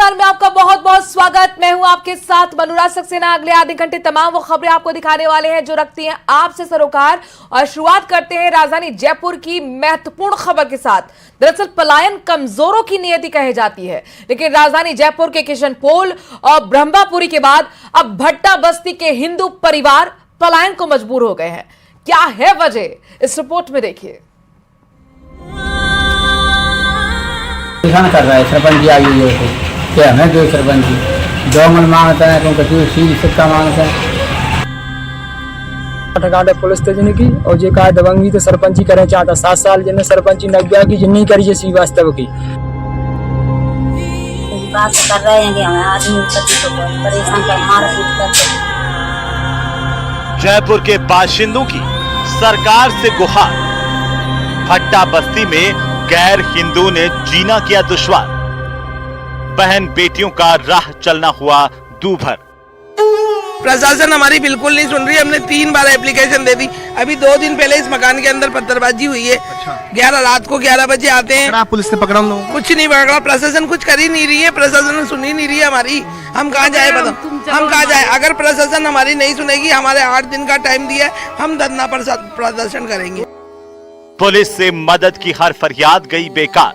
नमस्कार, मैं आपका बहुत बहुत स्वागत। मैं हूं आपके साथ मनोराज सक्सेना। अगले आधे घंटे तमाम वो खबरें आपको दिखाने वाले हैं जो रखती हैं आपसे सरोकार। और शुरुआत करते हैं राजधानी जयपुर की महत्वपूर्ण खबर के साथ। दरअसल पलायन कमजोरों की नियति कही जाती है, लेकिन राजधानी जयपुर के किशनपोल और ब्रह्मापुरी के बाद अब भट्टा बस्ती के हिंदू परिवार पलायन को मजबूर हो गए हैं। क्या है वजह, इस रिपोर्ट में देखिए। कर रहा है सरपंच जी आ गई है तो हमें जो सरपंच जी दो मन मांगता है तो कभी सीधी सिक्का मांगता है। ठकाटे पुलिस स्टेशन की और जे का दबंगी तो सरपंची करे चाहता 7 साल जिन्हें सरपंची नग्या की जिन्नी करी जे सी वास्तव की बात कर रहे हैं कि हमें आदमी को परेशान कर मार पीट करते। जयपुर के बाशिंदों की सरकार से गुहार। भट्टा बस्ती में गैर हिंदू ने जीना किया दुश्वार। बहन बेटियों का राह चलना हुआ दूभर। प्रशासन हमारी बिल्कुल नहीं सुन रही। हमने 3 बार एप्लीकेशन दे दी। अभी 2 दिन पहले इस मकान के अंदर पत्थरबाजी हुई है। 11 रात को 11 बजे आते हैं। पुलिस ने पकड़ा लोग, कुछ नहीं पकड़ा। प्रशासन कुछ कर ही नहीं रही है। प्रशासन सुन ही नहीं रही है हमारी। हम कहाँ जाए बताओ, हम कहाँ जाए? अगर प्रशासन हमारी नहीं सुनेगी, हमारे 8 दिन का टाइम दिया है, हम धरना प्रदर्शन करेंगे। पुलिस से मदद की हर फरियाद गई बेकार।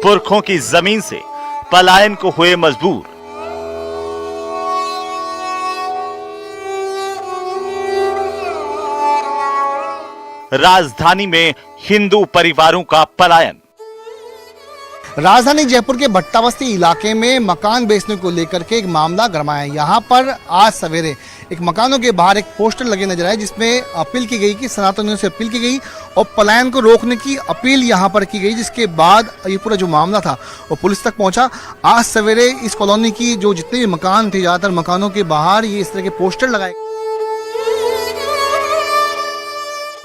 पुरखों की जमीन से पलायन को हुए मजबूर। राजधानी में हिंदू परिवारों का पलायन। राजधानी जयपुर के भट्टा बस्ती इलाके में मकान बेचने को लेकर के एक मामला गरमाया। यहाँ पर आज सवेरे एक मकानों के बाहर एक पोस्टर लगे नजर आए जिसमें अपील की गई कि सनातनियों से अपील की गई और पलायन को रोकने की अपील यहाँ पर की गई, जिसके बाद ये पूरा जो मामला था वो पुलिस तक पहुंचा। आज सवेरे इस कॉलोनी की जो जितने भी मकान थे, ज्यादातर मकानों के बाहर ये इस तरह के पोस्टर लगाए।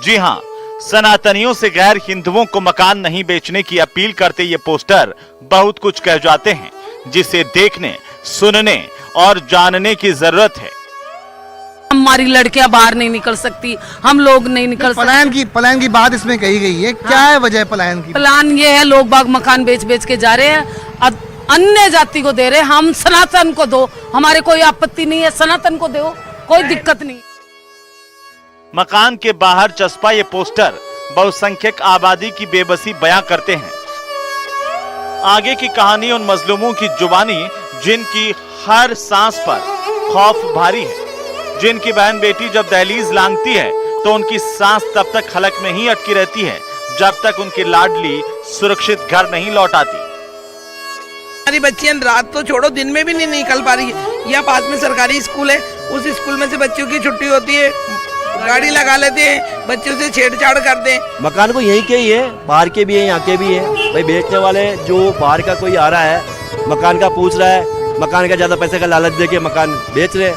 जी हाँ, सनातनियों से गैर हिंदुओं को मकान नहीं बेचने की अपील करते ये पोस्टर बहुत कुछ कह जाते हैं, जिसे देखने, सुनने और जानने की जरूरत है। हमारी लड़कियां बाहर नहीं निकल सकती, हम लोग नहीं निकल सकते। पलायन की बात इसमें कही गई है। क्या है वजह पलायन की? प्लान ये है, लोग बाग मकान बेच बेच के जा रहे हैं, अन्य जाति को दे रहे हैं। हम सनातन को दो, हमारे कोई आपत्ति नहीं है, सनातन को दो, कोई दिक्कत नहीं। मकान के बाहर चस्पा ये पोस्टर बहुसंख्यक आबादी की बेबसी बयां करते हैं। आगे की कहानी उन मजलूमों की जुबानी जिनकी हर सांस पर खौफ भारी है, जिनकी बहन बेटी जब दहलीज लांघती है तो उनकी सांस तब तक हलक में ही अटकी रहती है जब तक उनकी लाडली सुरक्षित घर नहीं लौट आती। हमारी बच्चियां रात तो छोड़ो, दिन में भी नहीं निकल पा रही है। यहाँ पास में सरकारी स्कूल है, उस स्कूल में से बच्चों की छुट्टी होती है, गाड़ी लगा लेते हैं, बच्चों से छेड़छाड़ करते हैं। मकान को यहीं के ही है, बाहर के भी है, यहाँ के भी है। भाई बेचने वाले जो बाहर का कोई आ रहा है, मकान का पूछ रहा है, मकान का ज्यादा पैसे का लालच दे के मकान बेच रहे हैं।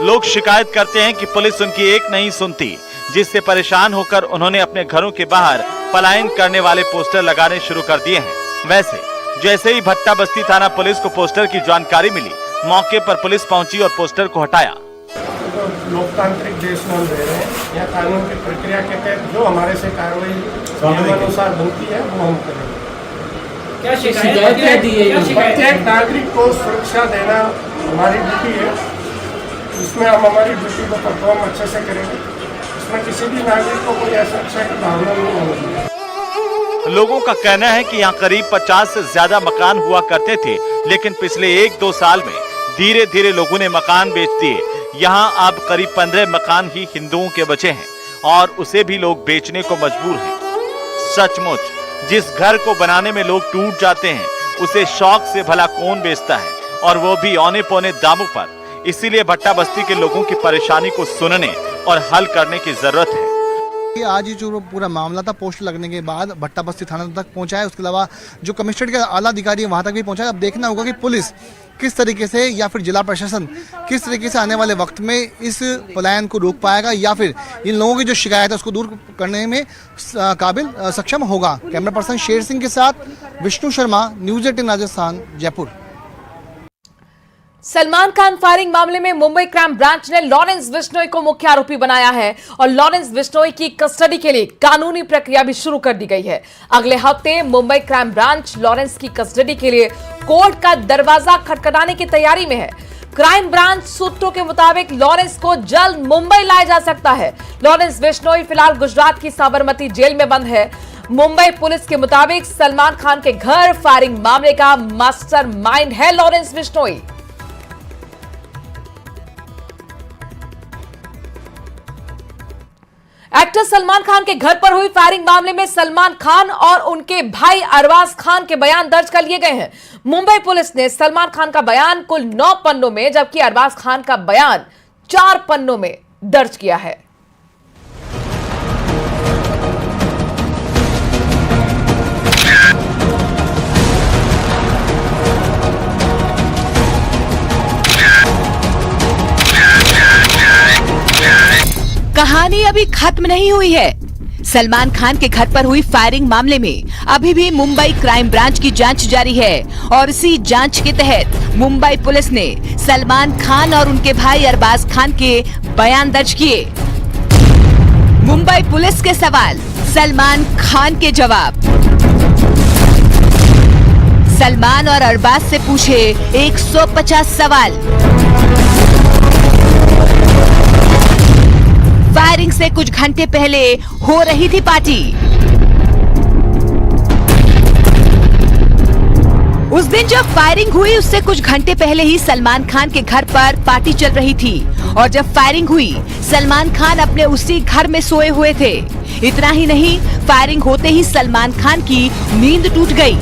लोग शिकायत करते हैं कि पुलिस उनकी एक नहीं सुनती, जिससे परेशान होकर उन्होंने अपने घरों के बाहर पलायन करने वाले पोस्टर लगाने शुरू कर दिए हैं। वैसे जैसे ही भट्टा बस्ती थाना पुलिस को पोस्टर की जानकारी मिली, मौके पर पुलिस पहुंची और पोस्टर को हटाया। लोकतांत्रिक देश में हम रह रहे हैं। या कानून की प्रक्रिया के तहत जो हमारे से कार्रवाई नियमानुसार बनती है वो हम करेंगे। क्या शिकायत है दी है? प्रत्येक नागरिक को सुरक्षा देना हमारी ड्यूटी है। इसमें हम हमारी ड्यूटी को परफॉर्म अच्छे से करेंगे। इसमें किसी भी नागरिक को कोई असुरक्षा की भावना नहीं होगी। लोगों का कहना है कि यहाँ करीब 50 से ज्यादा मकान हुआ करते थे, लेकिन पिछले 1-2 साल में धीरे धीरे लोगों ने मकान बेच दिए। यहाँ अब करीब 15 मकान ही हिंदुओं के बचे हैं और उसे भी लोग बेचने को मजबूर हैं। सचमुच जिस घर को बनाने में लोग टूट जाते हैं, उसे शौक से भला कौन बेचता है, और वो भी औने पौने दामों पर। इसीलिए भट्टा बस्ती के लोगों की परेशानी को सुनने और हल करने की जरूरत है। आज जो पूरा मामला था पोस्टर लगने के बाद भट्टा बस्ती थाना तक पहुंचा है। उसके अलावा जो कमिश्नरेट के आला अधिकारी है वहां तक भी पहुंचा है। अब देखना होगा कि पुलिस किस तरीके से या फिर जिला प्रशासन किस तरीके से आने वाले वक्त में इस पलायन को रोक पाएगा या फिर इन लोगों की जो शिकायत है उसको दूर करने में काबिल सक्षम होगा। कैमरा पर्सन शेर सिंह के साथ विष्णु शर्मा, न्यूज़ 18 राजस्थान, जयपुर। सलमान खान फायरिंग मामले में मुंबई क्राइम ब्रांच ने लॉरेंस बिश्नोई को मुख्य आरोपी बनाया है और लॉरेंस बिश्नोई की कस्टडी के लिए कानूनी प्रक्रिया भी शुरू कर दी गई है। अगले हफ्ते मुंबई क्राइम ब्रांच लॉरेंस की कस्टडी के लिए कोर्ट का दरवाजा खटखटाने की तैयारी में है। क्राइम ब्रांच सूत्रों के मुताबिक लॉरेंस को जल्द मुंबई लाया जा सकता है। लॉरेंस बिश्नोई फिलहाल गुजरात की साबरमती जेल में बंद है। मुंबई पुलिस के मुताबिक सलमान खान के घर फायरिंग मामले का मास्टरमाइंड है लॉरेंस बिश्नोई। एक्टर सलमान खान के घर पर हुई फायरिंग मामले में सलमान खान और उनके भाई अरबाज खान के बयान दर्ज कर लिए गए हैं। मुंबई पुलिस ने सलमान खान का बयान कुल 9 पन्नों में जबकि अरबाज खान का बयान 4 पन्नों में दर्ज किया है। कहानी अभी खत्म नहीं हुई है। सलमान खान के घर पर हुई फायरिंग मामले में अभी भी मुंबई क्राइम ब्रांच की जांच जारी है और इसी जांच के तहत मुंबई पुलिस ने सलमान खान और उनके भाई अरबाज खान के बयान दर्ज किए। मुंबई पुलिस के सवाल, सलमान खान के जवाब। सलमान और अरबाज से पूछे 150 सवाल। फायरिंग से कुछ घंटे पहले हो रही थी पार्टी। उस दिन जब फायरिंग हुई उससे कुछ घंटे पहले ही सलमान खान के घर पर पार्टी चल रही थी और जब फायरिंग हुई सलमान खान अपने उसी घर में सोए हुए थे। इतना ही नहीं, फायरिंग होते ही सलमान खान की नींद टूट गई।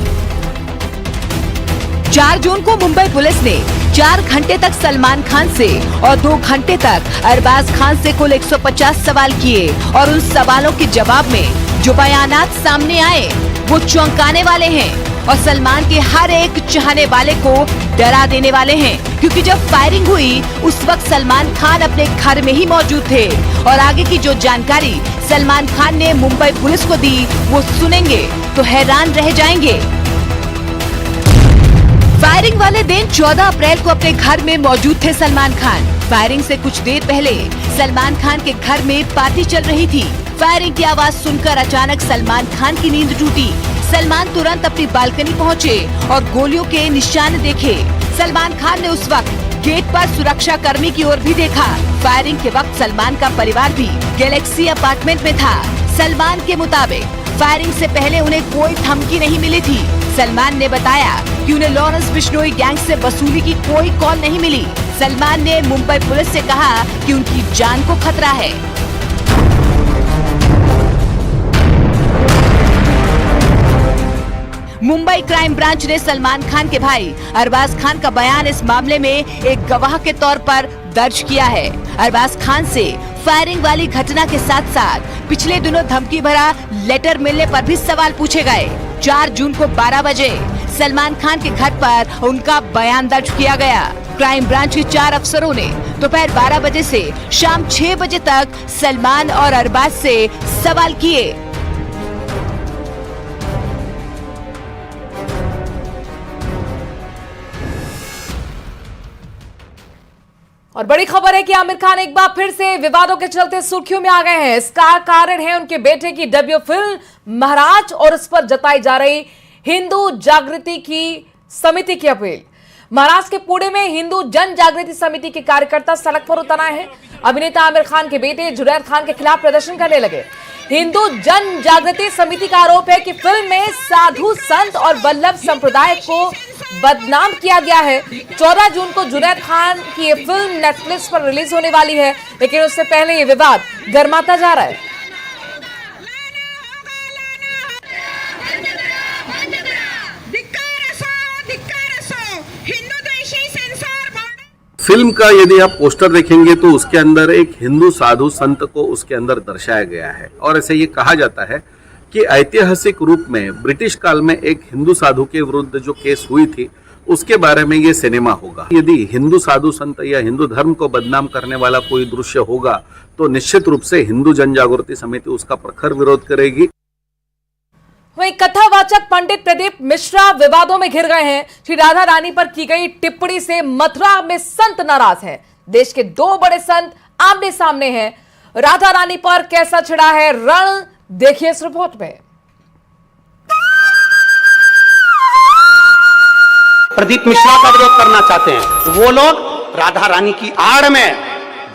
4 जून को मुंबई पुलिस ने 4 घंटे तक सलमान खान से और 2 घंटे तक अरबाज खान से कुल 150 सवाल किए और उन सवालों के जवाब में जो बयानात सामने आए वो चौंकाने वाले हैं और सलमान के हर एक चाहने वाले को डरा देने वाले हैं, क्योंकि जब फायरिंग हुई उस वक्त सलमान खान अपने घर में ही मौजूद थे और आगे की जो जानकारी सलमान खान ने मुंबई पुलिस को दी वो सुनेंगे तो हैरान रह जाएंगे। फायरिंग वाले दिन 14 अप्रैल को अपने घर में मौजूद थे सलमान खान। फायरिंग से कुछ देर पहले सलमान खान के घर में पार्टी चल रही थी। फायरिंग की आवाज सुनकर अचानक सलमान खान की नींद टूटी। सलमान तुरंत अपनी बालकनी पहुंचे और गोलियों के निशान देखे। सलमान खान ने उस वक्त गेट पर सुरक्षा कर्मी की ओर भी देखा। फायरिंग के वक्त सलमान का परिवार भी गैलेक्सी अपार्टमेंट में था। सलमान के मुताबिक फायरिंग से पहले उन्हें कोई धमकी नहीं मिली थी। सलमान ने बताया कि उन्हें लॉरेंस बिश्नोई गैंग से वसूली की कोई कॉल नहीं मिली। सलमान ने मुंबई पुलिस से कहा कि उनकी जान को खतरा है। मुंबई क्राइम ब्रांच ने सलमान खान के भाई अरबाज खान का बयान इस मामले में एक गवाह के तौर पर दर्ज किया है। अरबाज खान से फायरिंग वाली घटना के साथ साथ पिछले दिनों धमकी भरा लेटर मिलने पर भी सवाल पूछे गए। 4 जून को 12 बजे सलमान खान के घर पर उनका बयान दर्ज किया गया। क्राइम ब्रांच के 4 अफसरों ने दोपहर 12 बजे से शाम 6 बजे तक सलमान और अरबाज से सवाल किए। और बड़ी खबर है कि आमिर खान एक बार फिर से विवादों के चलते सुर्खियों में आ गए हैं। इसका कारण है उनके बेटे की डेब्यू फिल्म महाराज और उस पर जताई जा रही हिंदू जागृति की समिति की अपील। महाराज के पुणे में हिंदू जन जागृति समिति के कार्यकर्ता सड़क पर उतर आए हैं। अभिनेता आमिर खान के बेटे जुनैद खान के खिलाफ प्रदर्शन करने लगे। हिंदू जन जागृति समिति का आरोप है कि फिल्म में साधु संत और वल्लभ संप्रदाय को बदनाम किया गया है। 14 जून को जुनैद खान की ये फिल्म नेटफ्लिक्स पर रिलीज होने वाली है, लेकिन उससे पहले ये विवाद गर्माता जा रहा है। फिल्म का यदि आप पोस्टर देखेंगे तो उसके अंदर एक हिंदू साधु संत को उसके अंदर दर्शाया गया है और ऐसे ये कहा जाता है कि ऐतिहासिक रूप में ब्रिटिश काल में एक हिंदू साधु के विरुद्ध जो केस हुई थी उसके बारे में ये सिनेमा होगा। यदि हिंदू साधु संत या हिंदू धर्म को बदनाम करने वाला कोई दृश्य होगा तो निश्चित रूप से हिंदू जन जागृति समिति उसका प्रखर विरोध करेगी। वहीं कथावाचक पंडित प्रदीप मिश्रा विवादों में घिर गए हैं। श्री राधा रानी पर की गई टिप्पणी से मथुरा में संत नाराज है। देश के दो बड़े संत आमने सामने हैं। राधा रानी पर कैसा छिड़ा है रण, देखिए इस रिपोर्ट में। प्रदीप मिश्रा का विरोध करना चाहते हैं, वो लोग राधा रानी की आड़ में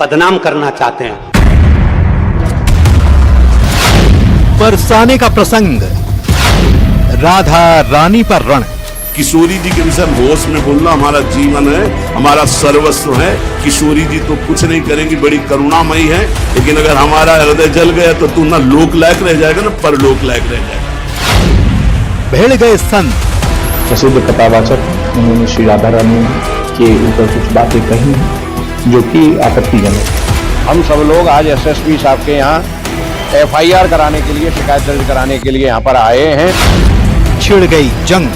बदनाम करना चाहते हैं। बरसाने का प्रसंग, राधा रानी पर रण। किशोरी जी के विषय होश में बोलना हमारा जीवन है, हमारा सर्वस्व है। किशोरी जी तो कुछ नहीं करेंगी, बड़ी करुणामयी है, लेकिन अगर हमारा हृदय जल गया तो तू ना लोक लायक रह जाएगा ना परलोक लायक रह जाएगा। भिड़ गए संत। प्रसिद्ध कथावाचक उन्होंने श्री राधा रानी के ऊपर कुछ बातें कही हैं जो कि आपत्तिजनक। हम सब लोग आज एसएसपी साहब के यहाँ FIR कराने के लिए, शिकायत दर्ज कराने के लिए यहाँ पर आए हैं। छिड़ गई जंग।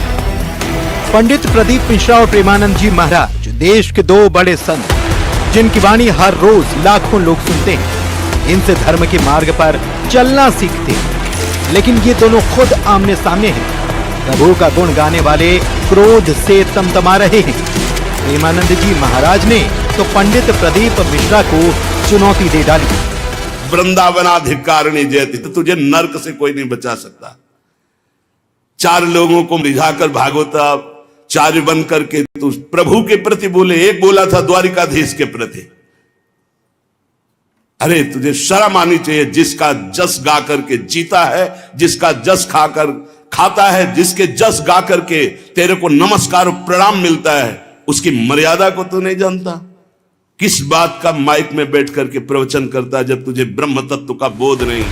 पंडित प्रदीप मिश्रा और प्रेमानंद जी महाराज देश के दो बड़े संत, जिनकी वाणी हर रोज लाखों लोग सुनते हैं। इनसे धर्म के मार्ग पर चलना सीखते हैं, लेकिन ये दोनों खुद आमने सामने हैं। प्रभु का गुण गाने वाले क्रोध से तमतमा रहे हैं। प्रेमानंद जी महाराज ने तो पंडित प्रदीप मिश्रा को चुनौती दे डाली। वृंदावनाधिकारिणी जयति, तो तुझे नरक से कोई नहीं बचा सकता। चार लोगों को रिझाकर भागवता चार्य बन करके तू प्रभु के प्रति बोले। एक बोला था द्वारिकाधीश के प्रति। अरे तुझे शर्म आनी चाहिए। जिसका जस गा करके जीता है, जिसका जस खाकर खाता है, जिसके जस गा करके तेरे को नमस्कार और प्रणाम मिलता है, उसकी मर्यादा को तू नहीं जानता। किस बात का माइक में बैठ करके प्रवचन करता है जब तुझे ब्रह्म तत्व का बोध नहीं।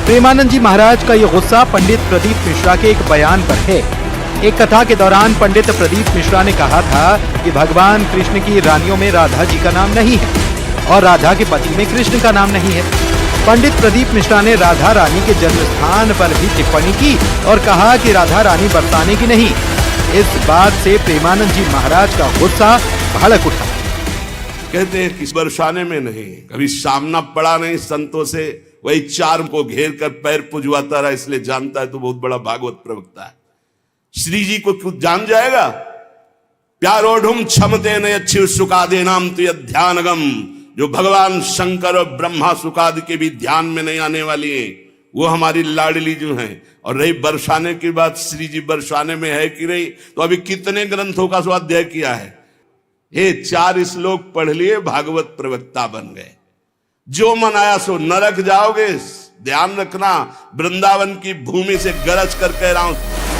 प्रेमानंद जी महाराज का यह गुस्सा पंडित प्रदीप मिश्रा के एक बयान पर है। एक कथा के दौरान पंडित प्रदीप मिश्रा ने कहा था कि भगवान कृष्ण की रानियों में राधा जी का नाम नहीं है और राधा के पति में कृष्ण का नाम नहीं है। पंडित प्रदीप मिश्रा ने राधा रानी के जन्म स्थान पर भी टिप्पणी की और कहा कि राधा रानी बरसाने की नहीं। इस बात से प्रेमानंद जी महाराज का गुस्सा भड़क उठा। कहते हैं कि बरसाने में नहीं, कभी सामना पड़ा नहीं संतों से, वही चार को घेर कर पैर पुजवाता रहा, इसलिए जानता है तो बहुत बड़ा भागवत प्रवक्ता है। श्री जी को कुछ जान जाएगा। प्यारोढ़ुम क्षमते न अच्छी सुखादे नाम तो ध्यानगम, जो भगवान शंकर और ब्रह्मा सुखादि के भी ध्यान में नहीं आने वाली है, वो हमारी लाडली जो है। और रही बरसाने की बात, श्री जी बरसाने में है कि नहीं, तो अभी कितने ग्रंथों का स्वाध्याय किया है। ये 4 श्लोक पढ़ लिए, भागवत प्रवक्ता बन गए। जो मन आया सो नरक जाओगे। ध्यान रखना, वृंदावन की भूमि से गरज कर कह रहा हूं।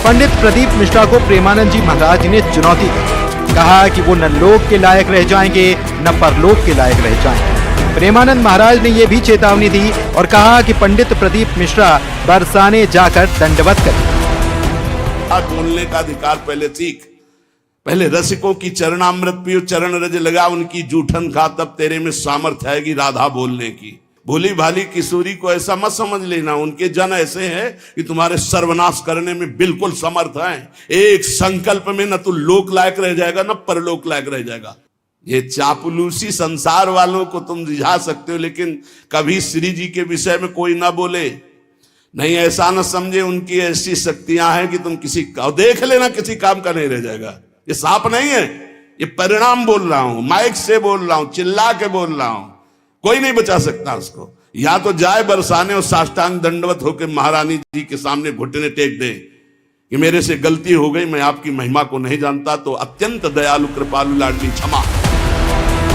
पंडित प्रदीप मिश्रा को प्रेमानंद जी महाराज ने चुनौती दी। कहा कि वो न लोक के लायक रह जाएंगे न परलोक के लायक रह जाएंगे। प्रेमानंद महाराज ने ये भी चेतावनी दी और कहा कि पंडित प्रदीप मिश्रा बरसाने जाकर दंडवत करें। बोलने का अधिकार पहले सीख। पहले रसिकों की चरणामृत पियो, चरण रज लगा, उनकी जूठन खा, तब तेरे में सामर्थ्य आएगी राधा बोलने की। भोली भाली किशोरी को ऐसा मत समझ लेना। उनके जन ऐसे हैं कि तुम्हारे सर्वनाश करने में बिल्कुल समर्थ हैं। एक संकल्प में न तो लोक लायक रह जाएगा न परलोक लायक रह जाएगा। ये चापलूसी संसार वालों को तुम रिझा सकते हो, लेकिन कभी श्री जी के विषय में कोई ना बोले। नहीं, ऐसा न समझे उनकी ऐसी शक्तियां हैं कि तुम किसी का देख लेना, किसी काम का नहीं रह जाएगा। ये सांप नहीं है, ये परिणाम बोल रहा हूं, माइक से बोल रहा हूं, चिल्ला के बोल रहा हूं। कोई नहीं बचा सकता उसको। या तो जाए बरसाने और साष्टांग दंडवत होकर महारानी जी के सामने घुटने टेक दे कि मेरे से गलती हो गई, मैं आपकी महिमा को नहीं जानता, तो अत्यंत दयालु कृपालु लाडली क्षमा।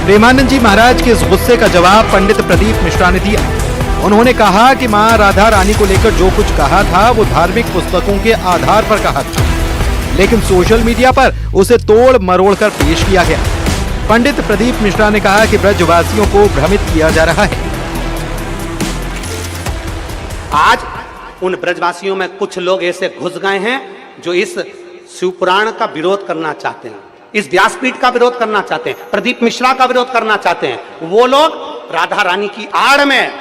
प्रेमानंद जी महाराज के इस गुस्से का जवाब पंडित प्रदीप मिश्रा ने दिया। उन्होंने कहा कि मां राधा रानी को लेकर जो कुछ कहा था वो धार्मिक पुस्तकों के आधार पर कहा था, लेकिन सोशल मीडिया पर उसे तोड़ मरोड़ कर पेश किया गया। पंडित प्रदीप मिश्रा ने कहा कि ब्रजवासियों को भ्रमित किया जा रहा है। आज उन ब्रजवासियों में कुछ लोग ऐसे घुस गए हैं जो इस शिवपुराण का विरोध करना चाहते हैं, इस व्यासपीठ का विरोध करना चाहते हैं, प्रदीप मिश्रा का विरोध करना चाहते हैं। वो लोग राधा रानी की आड़ में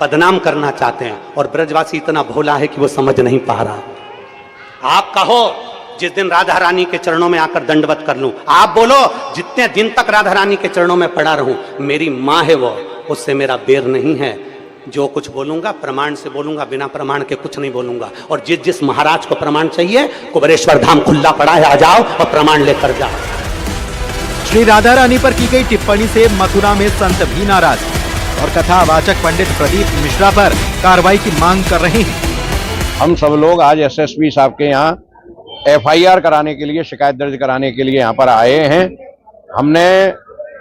बदनाम करना चाहते हैं, और ब्रजवासी इतना भोला है कि वो समझ नहीं पा रहा। आप कहो जिस दिन राधा रानी के चरणों में आकर दंडवत कर लूं, आप बोलो जितने दिन तक राधा रानी के चरणों में पड़ा रहूं, मेरी माँ है वो, उससे मेरा बैर नहीं है। जो कुछ बोलूंगा प्रमाण से बोलूंगा, बिना प्रमाण के कुछ नहीं बोलूंगा। और जिस महाराज को प्रमाण चाहिए, कुबेरेश्वर धाम खुला पड़ा है, आ जाओ और प्रमाण लेकर जाओ। श्री राधा रानी पर की गई टिप्पणी से मथुरा में संत भी नाराज और कथावाचक पंडित प्रदीप मिश्रा पर कार्रवाई की मांग कर रहे हैं। हम सब लोग आज एसएसपी साहब के यहाँ एफआईआर कराने के लिए, शिकायत दर्ज कराने के लिए यहाँ पर आए हैं। हमने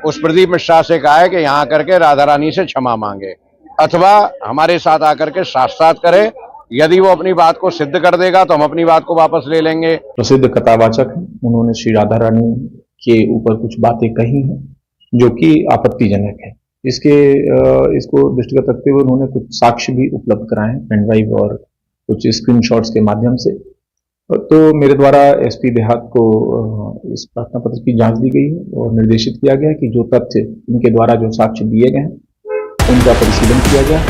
उस प्रदीप मिश्रा से कहा है कि यहाँ करके राधा रानी से क्षमा मांगे अथवा हमारे साथ आकर के साथ करे। यदि वो अपनी बात को सिद्ध कर देगा तो हम अपनी बात को वापस ले लेंगे। प्रसिद्ध कथावाचक हैं, उन्होंने श्री राधा रानी के ऊपर कुछ बातें कही हैं जो कि आपत्तिजनक है। इसको दृष्टिगत रखते हुए उन्होंने कुछ साक्ष्य भी उपलब्ध कराए हैं, पेन ड्राइव और कुछ स्क्रीनशॉट्स के माध्यम से। तो मेरे द्वारा एसपी देहात को इस प्रार्थना पत्र की जांच दी गई है और निर्देशित किया गया कि जो तथ्य इनके द्वारा जो साक्ष्य दिए गए हैं उनका परिशीलन किया गया।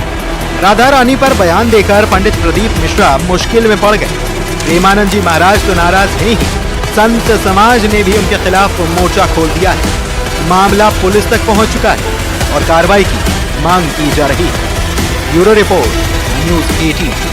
राधा रानी पर बयान देकर पंडित प्रदीप मिश्रा मुश्किल में पड़ गए। प्रेमानंद जी महाराज तो नाराज हैं ही, संत समाज ने भी उनके खिलाफ मोर्चा खोल दिया है। मामला पुलिस तक पहुंच चुका है और कार्रवाई की मांग की जा रही है। Bureau report, news 18।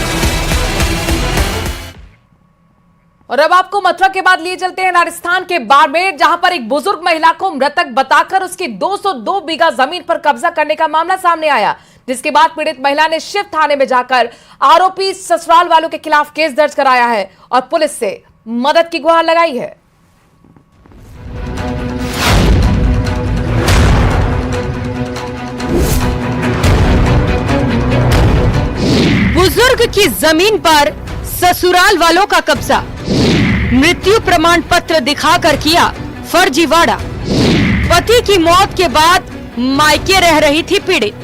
और अब आपको मथुरा के बाद लिए चलते हैं राजस्थान के बाड़मेर, जहां पर एक बुजुर्ग महिला को मृतक बताकर उसकी 202 बीघा जमीन पर कब्जा करने का मामला सामने आया, जिसके बाद पीड़ित महिला ने शिव थाने में जाकर आरोपी ससुराल वालों के खिलाफ केस दर्ज कराया है और पुलिस से मदद की गुहार लगाई है। बुजुर्ग की जमीन पर ससुराल वालों का कब्जा, मृत्यु प्रमाण पत्र दिखाकर किया फर्जीवाड़ा। पति की मौत के बाद मायके रह रही थी पीड़ित।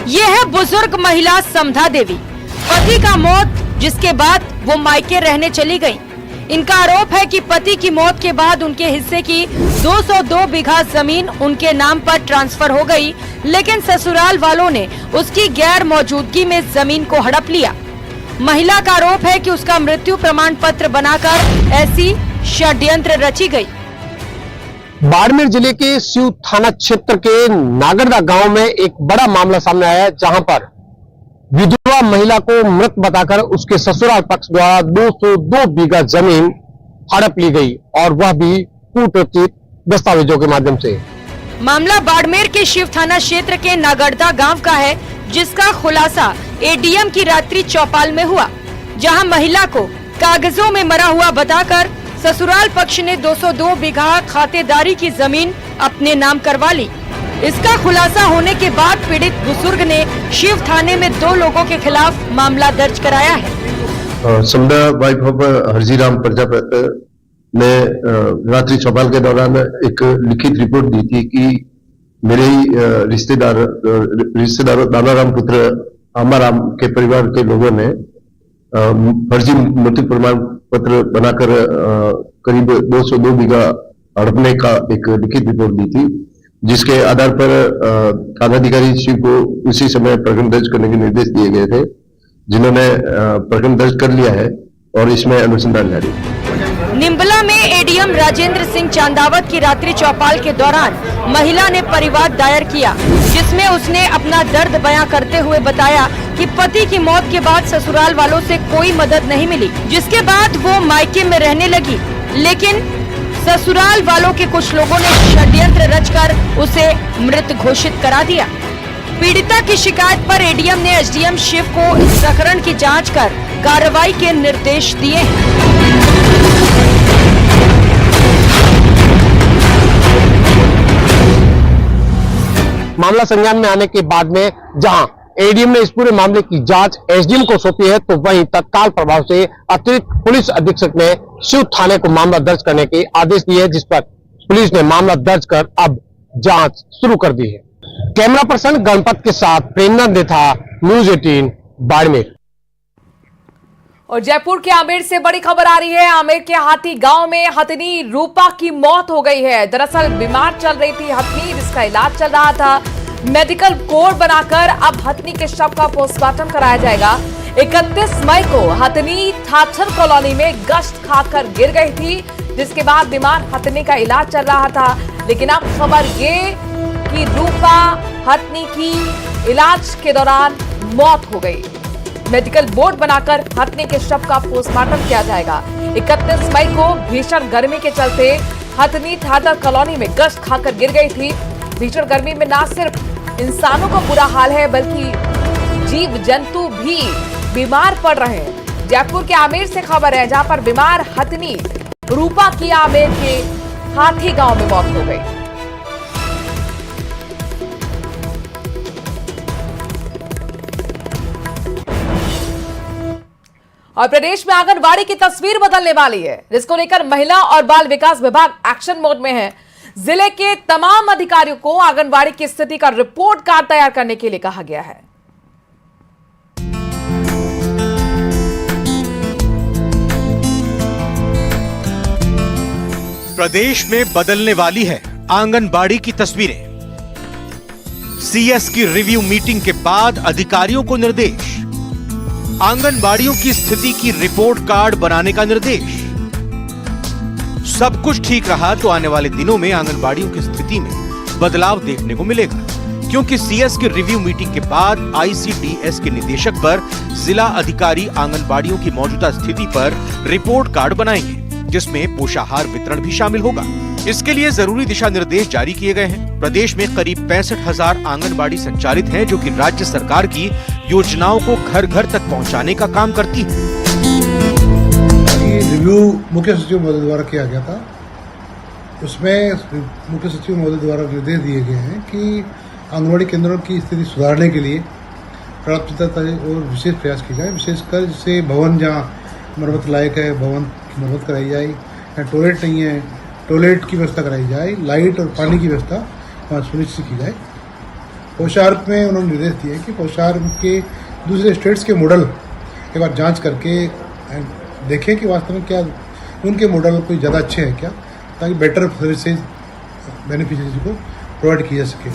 यह है बुजुर्ग महिला समधा देवी। पति का मौत जिसके बाद वो मायके रहने चली गई। इनका आरोप है कि पति की मौत के बाद उनके हिस्से की 202 बीघा जमीन उनके नाम पर ट्रांसफर हो गई, लेकिन ससुराल वालों ने उसकी गैर मौजूदगी में जमीन को हड़प लिया। महिला का आरोप है कि उसका मृत्यु प्रमाण पत्र बनाकर ऐसी षड्यंत्र रची गई। बाड़मेर जिले के सिऊ थाना क्षेत्र के नागरदा गांव में एक बड़ा मामला सामने आया है, जहां पर विधवा महिला को मृत बताकर उसके ससुराल पक्ष द्वारा 202 बीघा जमीन हड़प ली गई और वह भी कूटनीतिक दस्तावेजों के माध्यम से। मामला बाड़मेर के शिव थाना क्षेत्र के नागरदा गांव का है, जिसका खुलासा एडीएम की रात्रि चौपाल में हुआ, जहां महिला को कागजों में मरा हुआ बताकर ससुराल पक्ष ने 202 बीघा खातेदारी की जमीन अपने नाम करवा ली। इसका खुलासा होने के बाद पीड़ित बुजुर्ग ने शिव थाने में 2 लोगों के खिलाफ मामला दर्ज कराया है। समदा वाइफ ऑफ हरजीराम प्रजापति ने रात्रि चौपाल के दौरान एक लिखित रिपोर्ट दी थी कि मेरे ही रिश्तेदार दानाराम पुत्र आमाराम के परिवार के लोगों ने फर्जी मृत्यु प्रमाण पत्र बनाकर करीब 202 बीघा हड़पने का एक लिखित रिपोर्ट दी थी, जिसके आधार पर थानाधिकारी शिव को उसी समय प्रकरण दर्ज करने के निर्देश दिए गए थे, जिन्होंने प्रकरण दर्ज कर लिया है और इसमें अनुसंधान जारी। निम्बला में एडीएम राजेंद्र सिंह चांदावत की रात्रि चौपाल के दौरान महिला ने परिवाद दायर किया, जिसमें उसने अपना दर्द बयां करते हुए बताया कि पति की मौत के बाद ससुराल वालों से कोई मदद नहीं मिली, जिसके बाद वो मायके में रहने लगी, लेकिन ससुराल वालों के कुछ लोगों ने षड्यंत्र रचकर उसे मृत घोषित करा दिया। पीड़िता की शिकायत पर एडीएम ने एसडीएम शिव को इस प्रकरण की जांच कर कार्रवाई के निर्देश दिए हैं। मामला संज्ञान में आने के बाद में जहां एडीएम ने इस पूरे मामले की जांच एसडीएम को सौंपी है, तो वहीं तत्काल प्रभाव से अतिरिक्त पुलिस अधीक्षक ने शिव थाने को मामला दर्ज करने के आदेश दिए, जिस पर पुलिस ने मामला दर्ज कर अब जांच शुरू कर दी है। कैमरा पर्सन गणपत के साथ प्रेमनंद था, न्यूज़ 18 बाड़मेर। और जयपुर के आमेर से बड़ी खबर आ रही है। आमेर के हाथी गांव में हथनी रूपा की मौत हो गई है। दरअसल बीमार चल रही थी हथनी, जिसका इलाज चल रहा था। मेडिकल कोड बनाकर अब हथनी के शव का पोस्टमार्टम कराया जाएगा। 31 मई को हथनी थाथर कॉलोनी में गश्त खाकर गिर गई थी। जिसके बाद बीमार हथनी का इलाज चल रहा था। लेकिन अब खबर ये कि रूपा हथनी की इलाज के दौरान मौत हो गई। मेडिकल बोर्ड बनाकर हथनी के शव का पोस्टमार्टम किया जाएगा। 31 मई को भीषण गर्मी के चलते हथनी ठादर कॉलोनी में गश्त खाकर गिर गई थी। भीषण गर्मी में न सिर्फ इंसानों का बुरा हाल है बल्कि जीव जंतु भी बीमार पड़ रहे हैं। जयपुर के आमेर से खबर है, जहां पर बीमार हथनी रूपा की आमेर के हाथी गांव में मौत हो गई। और प्रदेश में आंगनबाड़ी की तस्वीर बदलने वाली है, जिसको लेकर महिला और बाल विकास विभाग एक्शन मोड में है। जिले के तमाम अधिकारियों को आंगनबाड़ी की स्थिति का रिपोर्ट कार्ड तैयार करने के लिए कहा गया है। प्रदेश में बदलने वाली है आंगनबाड़ी की तस्वीरें। सीएस की रिव्यू मीटिंग के बाद अधिकारियों को निर्देश, आंगनबाड़ियों की स्थिति की रिपोर्ट कार्ड बनाने का निर्देश। सब कुछ ठीक रहा तो आने वाले दिनों में आंगनबाड़ियों की स्थिति में बदलाव देखने को मिलेगा, क्योंकि सीएस की रिव्यू मीटिंग के बाद आईसीडीएस के निदेशक पर जिला अधिकारी आंगनबाड़ियों की मौजूदा स्थिति पर रिपोर्ट कार्ड बनाएंगे, जिसमें पोषाहार वितरण भी शामिल होगा। इसके लिए जरूरी दिशा निर्देश जारी किए गए हैं। प्रदेश में करीब 65,000 आंगनबाड़ी संचालित हैं, जो कि राज्य सरकार की योजनाओं को घर घर तक पहुंचाने का काम करती है। ये रिव्यू मुख्य सचिव महोदय द्वारा किया गया था। उसमें मुख्य सचिव महोदय द्वारा निर्देश दिए गए हैं कि आंगनबाड़ी केंद्रों की स्थिति सुधारने के लिए प्राथमिकता और विशेष प्रयास किए जाए। विशेषकर जैसे भवन जहाँ मरम्मत लायक है, भवन की मरम्मत कराई जाए, या टॉयलेट नहीं है, टॉयलेट की व्यवस्था कराई जाए, लाइट और पानी की व्यवस्था वहाँ सुनिश्चित की जाए। पोषाहार में उन्होंने निर्देश दिए कि पोषाहार के दूसरे स्टेट्स के मॉडल एक बार जांच करके देखें कि वास्तव में क्या उनके मॉडल कोई ज़्यादा अच्छे हैं क्या, ताकि बेटर सर्विसेज बेनिफिशियरीज को प्रोवाइड किया जा सके।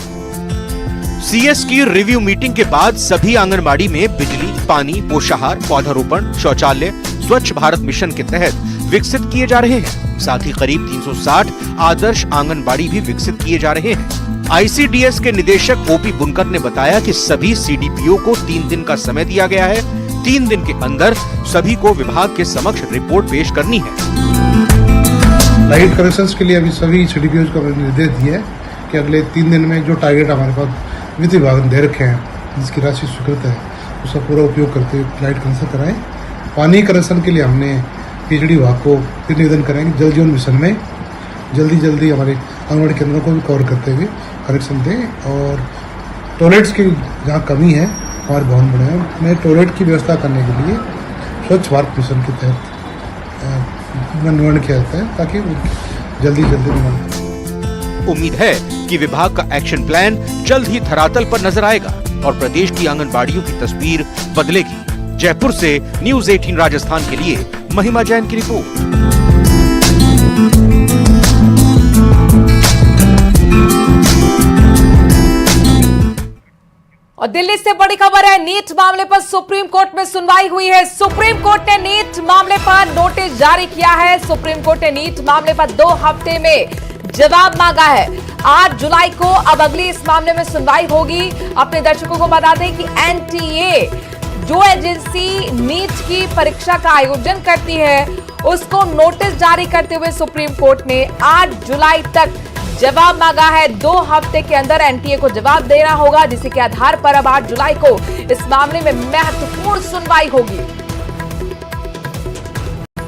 सीएस की रिव्यू मीटिंग के बाद सभी आंगनबाड़ी में बिजली, पानी, पोषाहार, पौधारोपण, शौचालय स्वच्छ भारत मिशन के तहत विकसित किए जा रहे हैं। साथ ही करीब 360 आदर्श आंगनबाड़ी भी विकसित किए जा रहे हैं। आईसीडीएस के निदेशक ओपी बुनकर ने बताया कि सभी सीडीपीओ को 3 दिन का समय दिया गया है। 3 दिन के अंदर सभी को विभाग के समक्ष रिपोर्ट पेश करनी है। लाइट कनेक्शंस के लिए अभी सभी सीडीपीओ को निर्देश दिया है कि अगले 3 दिन में जो टारगेट हमारे पास वित्त विभाग ने दे रखे हैं, जिसकी राशि स्वीकृत है, उसका पूरा उपयोग करते हुए लाइट कनेक्शन कराएं। पानी कनेक्शन के लिए हमने पीएचडी विभाग को फिर निवेदन करेंगे जल जीवन मिशन में जल्दी हमारे आंगनबाड़ी केंद्रों को भी कवर करते हुए कनेक्शन दें। और टॉयलेट्स की जहाँ कमी है हमारे भवन बने हैं, उनमें टॉयलेट की व्यवस्था करने के लिए स्वच्छ भारत मिशन के तहत निर्माण किया जाता है, ताकि जल्दी निर्माण। उम्मीद है कि विभाग का एक्शन प्लान जल्द ही धरातल पर नजर आएगा और प्रदेश की आंगनबाड़ियों की तस्वीर बदलेगी। जयपुर से न्यूज़ 18 राजस्थान के लिए महिमा जैन की रिपोर्ट। और दिल्ली से बड़ी खबर है, नीट मामले पर सुप्रीम कोर्ट में सुनवाई हुई है। सुप्रीम कोर्ट ने नीट मामले पर नोटिस जारी किया है। सुप्रीम कोर्ट ने नीट मामले पर 2 हफ्ते में जवाब मांगा है। 8 जुलाई को अब अगली इस मामले में सुनवाई होगी। अपने दर्शकों को बता दें कि एनटीए जो एजेंसी नीट की परीक्षा का आयोजन करती है, उसको नोटिस जारी करते हुए सुप्रीम कोर्ट ने 8 जुलाई तक जवाब मांगा है। 2 हफ्ते के अंदर एनटीए को जवाब देना होगा, जिसके के आधार पर अब 8 जुलाई को इस मामले में महत्वपूर्ण सुनवाई होगी।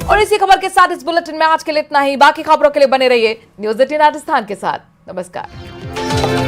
और इसी खबर के साथ इस बुलेटिन में आज के लिए इतना ही। बाकी खबरों के लिए बने रहिए न्यूज़ 18 राजस्थान के साथ। नमस्कार।